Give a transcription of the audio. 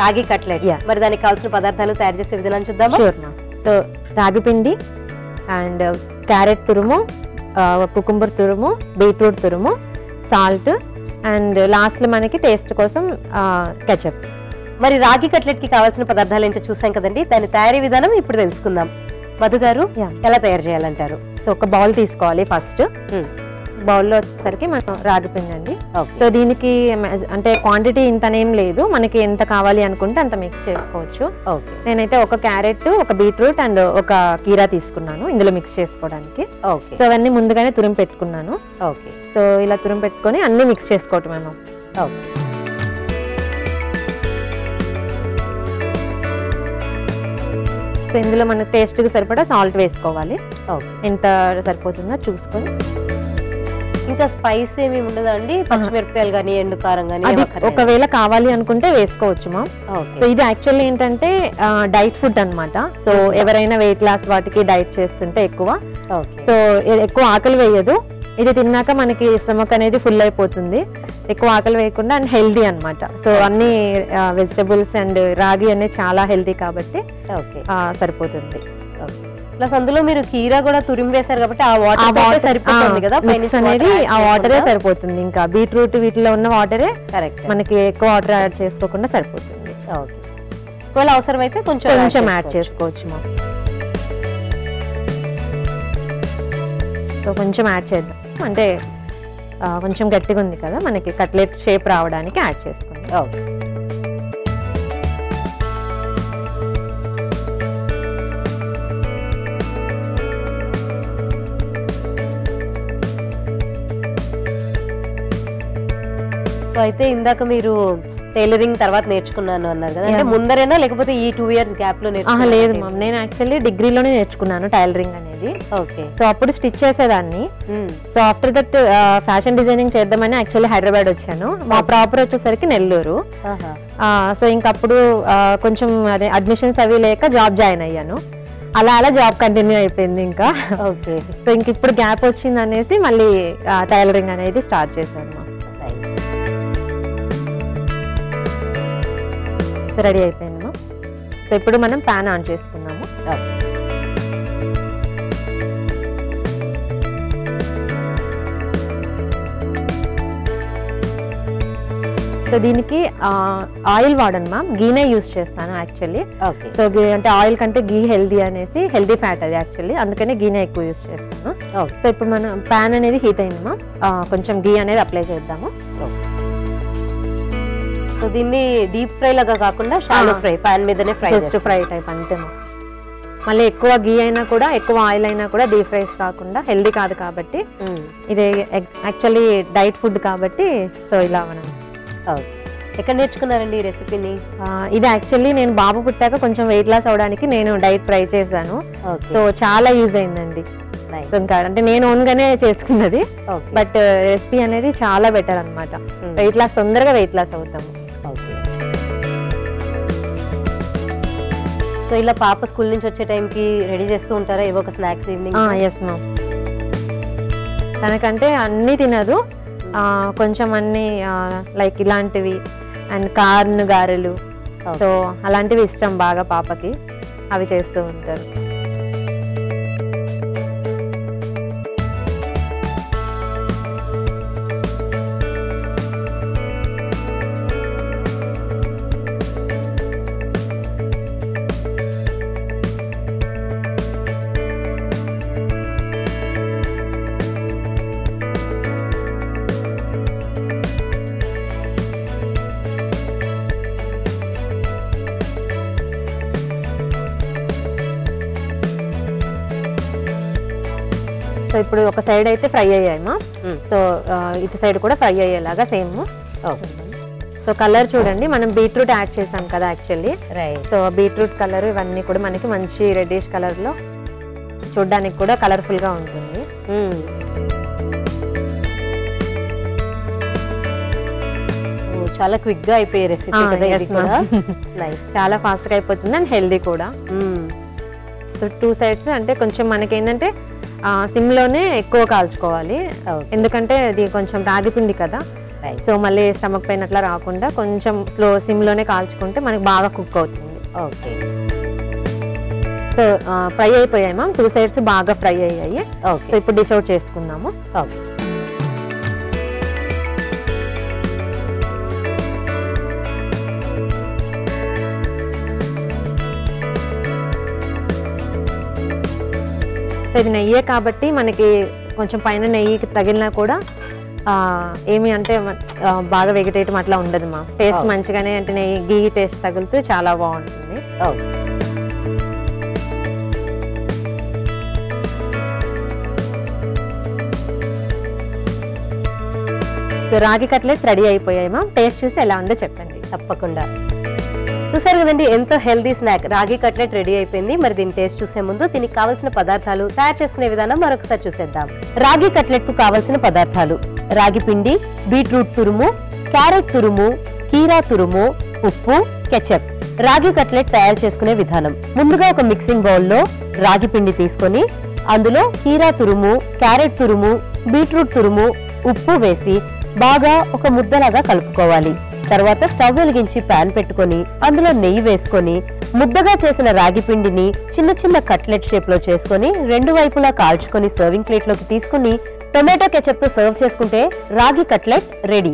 రాగి కట్లెట్. మరి దానికి కావాల్సిన పదార్థాలు తయారు చేసే విధానం చూద్దామా? షూర్ మా. సో రాగి పిండి అండ్ క్యారెట్ తురుము, కుకుంబర్ తురుము, బీట్రూట్ తురుము, సాల్ట్ అండ్ లాస్ట్లో మనకి టేస్ట్ కోసం కెచప్. మరి రాగి కట్లెట్ కి కావాల్సిన పదార్థాలు ఏంటో చూసాం కదండి. దాని తయారీ విధానం ఇప్పుడు తెలుసుకుందాం. మధు గారు ఎలా తయారు చేయాలంటారు? సో ఒక బౌల్ తీసుకోవాలి. ఫస్ట్ బౌల్లో వచ్చేసరికి మనం రాగి పిండి అండి. సో దీనికి అంటే క్వాంటిటీ ఇంతనేం లేదు, మనకి ఎంత కావాలి అనుకుంటే అంత మిక్స్ చేసుకోవచ్చు. నేనైతే ఒక క్యారెట్, ఒక బీట్రూట్ అండ్ ఒక కీరా తీసుకున్నాను ఇందులో మిక్స్ చేసుకోవడానికి. సో అవన్నీ ముందుగానే తురిమి పెట్టుకున్నాను. సో ఇలా తురిమి పెట్టుకొని అన్ని మిక్స్ చేసుకోవటం మేము. సో ఇందులో మనకు టేస్ట్కి సరిపడా సాల్ట్ వేసుకోవాలి. ఎంత సరిపోతుందో చూసుకొని. ఇంకా స్పైస్ ఏమి ఉండదా అండి? పచ్చిమిరపకాయలు కానీ ఎండు కారం కానీ ఒకవేళ కావాలి అనుకుంటే వేసుకోవచ్చు మా. సో ఇది యాక్చువల్లీ ఏంటంటే డైట్ ఫుడ్ అన్నమాట. సో ఎవరైనా వెయిట్ లాస్ వాటికి డైట్ చేస్తుంటే ఎక్కువ, సో ఎక్కువ ఆకలి వేయదు. ఇది తిన్నాక మనకి స్టమక్ అనేది ఫుల్ అయిపోతుంది, ఎక్కువ ఆకలి వేయకుండా అండ్ హెల్దీ అన్నమాట. సో అన్ని వెజిటబుల్స్ అండ్ రాగి అనేది చాలా హెల్దీ కాబట్టి సరిపోతుంది. ప్లస్ అందులో మీరు కీరా కూడా తురిమి వేశారు కాబట్టి ఆ వాటర్ సరిపోతుంది కదా, అనేది ఆ వాటరే సరిపోతుంది. ఇంకా బీట్రూట్ వీటిలో ఉన్న వాటరే కరెక్ట్, మనకి ఎక్కువ వాటర్ యాడ్ చేసుకోకుండా సరిపోతుంది. ఒకవేళ అవసరమైతే కొంచెం యాడ్ చేసుకోవచ్చు మా. సో కొంచెం యాడ్ చేద్దాం, అంటే కొంచెం గట్టిగా ఉంది కదా, మనకి కట్లెట్ షేప్ రావడానికి యాడ్ చేసుకోండి. సో అయితే ఇందాక మీరు టైలరింగ్ తర్వాత నేర్చుకున్నాను అన్నారు కదా, అంటే ముందరేనా లేకపోతే ఈ 2 years గ్యాప్ లో నేర్చుకున్నాను? లేదు మ్యామ్, నేను యాక్చువల్లీ డిగ్రీలోనే నేర్చుకున్నాను టైలరింగ్ అనేది. సో అప్పుడు స్టిచ్ చేసేదాన్ని. So after that fashion designing చేద్దామని యాక్చువల్లీ హైదరాబాద్ వచ్చాను. మా ప్రాపర్ వచ్చేసరికి నెల్లూరు. సో ఇంకప్పుడు కొంచెం అదే అడ్మిషన్స్ అవి లేక జాబ్ జాయిన్ అయ్యాను. అలా జాబ్ కంటిన్యూ అయిపోయింది ఇంకా. సో ఇంక ఇప్పుడు గ్యాప్ వచ్చింది అనేసి మళ్ళీ టైలరింగ్ అనేది స్టార్ట్ చేశాను. రెడీ అయిపోయిందమ్మా. సో ఇప్పుడు మనం ప్యాన్ ఆన్ చేసుకుందాము. సో దీనికి ఆయిల్ వాడను మ్యామ్, గీనే యూస్ చేస్తాను యాక్చువల్లీ. సో అంటే ఆయిల్ కంటే గీ హెల్దీ అనేసి, హెల్దీ ఫ్యాట్ అది యాక్చువల్లీ, అందుకని గీనే ఎక్కువ యూస్ చేస్తాను. సో ఇప్పుడు మనం ప్యాన్ అనేది హీట్ అయింది మ్యామ్, కొంచెం గీ అనేది అప్లై చేద్దాము. సో దీన్ని డీప్ ఫ్రై లాగా కాకుండా షాలో ఫ్రై, పాన్ మీదనే ఫ్రై, జస్ట్ ఫ్రై టైప్ అంతే. మళ్ళీ ఎక్కువ గీ అయినా కూడా, ఎక్కువ ఆయిల్ అయినా కూడా డీప్ ఫ్రైస్ కాకుండా హెల్దీ కాదు కాబట్టి, ఇది యాక్చువల్లీ డైట్ ఫుడ్ కాబట్టి. సో ఇలా మనం ఎక్కడ నేర్చుకున్నారండి ఈ రెసిపీని? ఇది యాక్చువల్లీ నేను బాబు పుట్టాక కొంచెం వెయిట్ లాస్ అవడానికి నేను డైట్ ట్రై చేశాను. సో చాలా యూజ్ అయిందండి. అంటే నేను ఓన్ గానే చేసుకున్నది, బట్ రెసిపీ అనేది చాలా బెటర్ అనమాట. వెయిట్ లాస్, తొందరగా వెయిట్ లాస్ అవుతాము. సో ఇలా పాప స్కూల్ నుంచి వచ్చే టైంకి రెడీ చేస్తూ ఉంటారా ఏవో ఒక స్నాక్స్ ఈవినింగ్? ఎస్ మ్యామ్, తనకంటే అన్నీ తినదు, కొంచెం అన్ని లైక్ ఇలాంటివి అండ్ కార్న్ గారెలు, సో అలాంటివి ఇష్టం బాగా పాపకి, అవి చేస్తూ ఉంటారు. సో ఇప్పుడు ఒక సైడ్ అయితే ఫ్రై అయ్యాయమ్మా, సో ఇటు సైడ్ కూడా ఫ్రై అయ్యేలాగా సేమ్. సో కలర్ చూడండి, మనం బీట్రూట్ యాడ్ చేసాం కదా యాక్చువల్లీ. సో బీట్రూట్ కలర్ ఇవన్నీ కూడా మనకి మంచి రెడ్డిష్ కలర్ లో చూడడానికి కూడా కలర్ఫుల్ గా ఉంటుంది. చాలా క్విక్ గా అయిపోయే రెసిపీ కదా ఇది కూడా. చాలా ఫాస్ట్ గా అయిపోతుంది అండ్ హెల్దీ కూడా. సో 2 sides అంటే కొంచెం మనకి ఏంటంటే సిమ్ లోనే ఎక్కువ కాల్చుకోవాలి, ఎందుకంటే ఇది కొంచెం రాగి పిండి కదా, సో మళ్ళీ స్టమక్ పెయిన్ అట్లా రాకుండా కొంచెం సిమ్ లోనే కాల్చుకుంటే మనకి బాగా కుక్ అవుతుంది. ఓకే. సో ఫ్రై అయిపోయాయి మ్యామ్, 2 సైడ్స్ బాగా ఫ్రై అయ్యాయి. సో ఇప్పుడు డిష్ అవుట్ చేసుకుందాము. ఓకే. ఇది నెయ్యే కాబట్టి మనకి కొంచెం పైన నెయ్యికి తగిలినా కూడా ఏమి అంటే బాగా వెగటేయటం అట్లా ఉండదు మా. టేస్ట్ మంచిగానే అంటే నెయ్యి గీ టేస్ట్ తగులుతూ చాలా బాగుంటుంది. సో రాగి కట్లెట్స్ రెడీ అయిపోయాయి మ్యామ్. టేస్ట్ చూసి ఎలా ఉందో చెప్పండి. తప్పకుండా. చూసారు కదండి, ఎంతో హెల్దీ స్నాక్ రాగి కట్లెట్ రెడీ అయిపోయింది. మరి దీని టేస్ట్ చూసే ముందు దీనికి కావాల్సిన పదార్థాలు, తయారు చేసుకునే విధానం మరొకసారి చూసేద్దాం. రాగి కట్లెట్ కు కావాల్సిన పదార్థాలు: రాగి పిండి, బీట్రూట్ తురుము, క్యారెట్ తురుము, కీరా తురుము, ఉప్పు, కెచప్. రాగి కట్లెట్ తయారు చేసుకునే విధానం: ముందుగా ఒక మిక్సింగ్ బౌల్ లో రాగి పిండి తీసుకొని అందులో కీరా తురుము, క్యారెట్ తురుము, బీట్రూట్ తురుము, ఉప్పు వేసి బాగా ఒక ముద్దలాగా కలుపుకోవాలి. తర్వాత స్టవ్ వెలిగించి పాన్ పెట్టుకొని అందులో నెయ్యి వేసుకొని ముద్దగా చేసిన రాగి పిండిని చిన్న చిన్న కట్లెట్ షేప్ లో చేసుకొని 2 వైపులా కాల్చుకొని సర్వింగ్ ప్లేట్ లోకి తీసుకుని టొమాటో కెచప్ తో సర్వ్ చేసుకుంటే రాగి కట్లెట్ రెడీ.